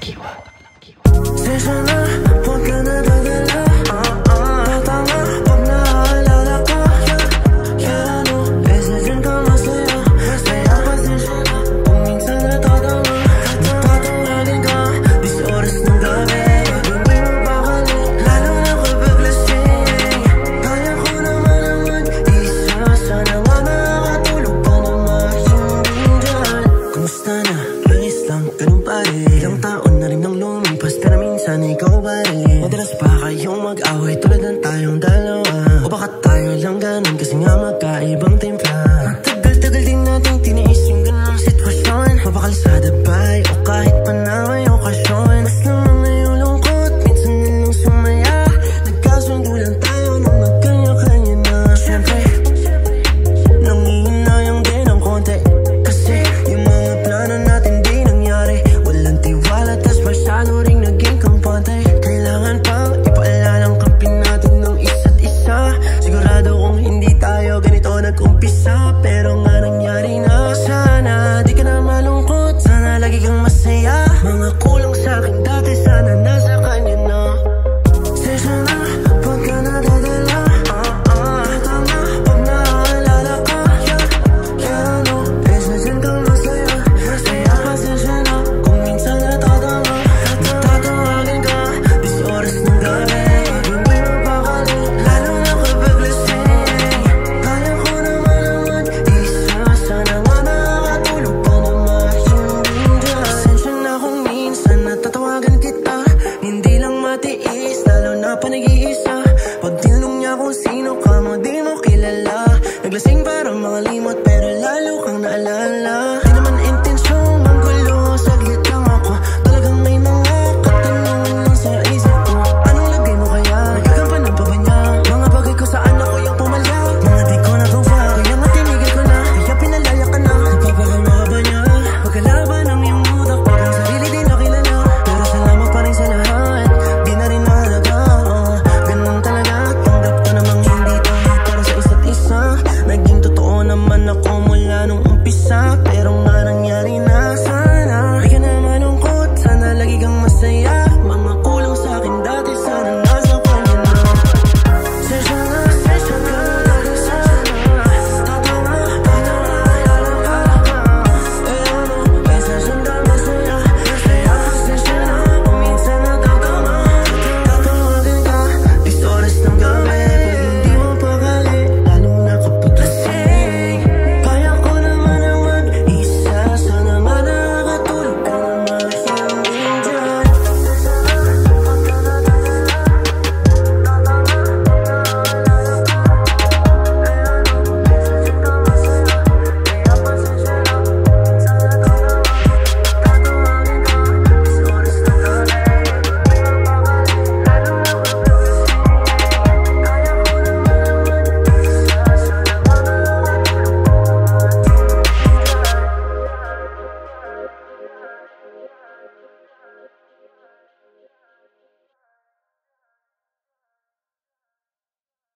Sensya na, huwag ka na dadala. Tatanga pag naaalala ka. Yeah, ano, isa dyan ka masaya. Kaya pasensya na, kung minsan natatanga. Tatawagin ka, 10 oras ng gabi. Hindi mo bakali, lalo na kapag lasing. Kaya ko naman ang mag-isa. Sana nga nakakatulog ka na mahimbing dyan. Kumusta na? Langis lang, ganun pa rin. Ilang taon na rin nang lumipas, pero minsan ikaw ba rin? Madalas pa kayong mag-away tulad ng tayong dalawa? O baka tayo lang ganun kasi nga magkaibang timpla? Matagal-tagal din nating tiniis yung ganung sitwasyon. Mapakalsada ba'y o kahit pa na may okasyon? Mas naman na yung lungkot, minsan na lang sumaya. Nagkasundo lang tayo nung nagkanya-kanya na. Siyempre, nangihinayang din ang konti, kasi yung mga plano natin di nangyari. Walang tiwala tas masyado ring naging kampante. Kailangan pang ipaalalang kampi natin ng isa't isa. Sigurado kung hindi tayo ganito nag-umpisa, pero nga nangyari na. Sana di ka na malungkot, sana lagi kang masaya. Mga kulang sa'kin dati, sana nasa kanya na. Sensya na, huwag ka na dadala. Tama pag naaalala ka. Yeah, ano, isa dyan kang masaya. Kaya pasensya na, kung minsan natatanga. Tatawagin ka, 10 oras ng gabi. Hindi mo bakali, lalo na kapag lasing. Kaya ko naman ang mag-isa. Sana nga nakakatulog ka na mahimbing dyan. Pasensya na kung minsan natatawagan kita, hindi lang matiis, lalo na pa nag-iisa. Pag tinanong niya kung sino ka mo, di mo kilala. Naglasing para makalimot, pero lalo kang naalala. Di naman intensyong manggulo, saglit lang ako. Talagang may mga katanungan lang sa isip ko. Anong lagay mo kaya? Nagkagampanan pa ba niya? Mga bagay ko saan ako yung pumalya? Mga di ko nagawa, kaya nga tinigil ko na. Kaya pinalaya ka na. Nagpapakalma ka ba niya? Pagkalaban ng iyong utak, pag ang sarili di nakilala. Pero salamat pa rin sa lahat, di na rin mahalaga. Ganun talaga, tanggap ko namang hindi tayo para sa isa't isa. Naging totoo naman ako mula nung umpisa, pero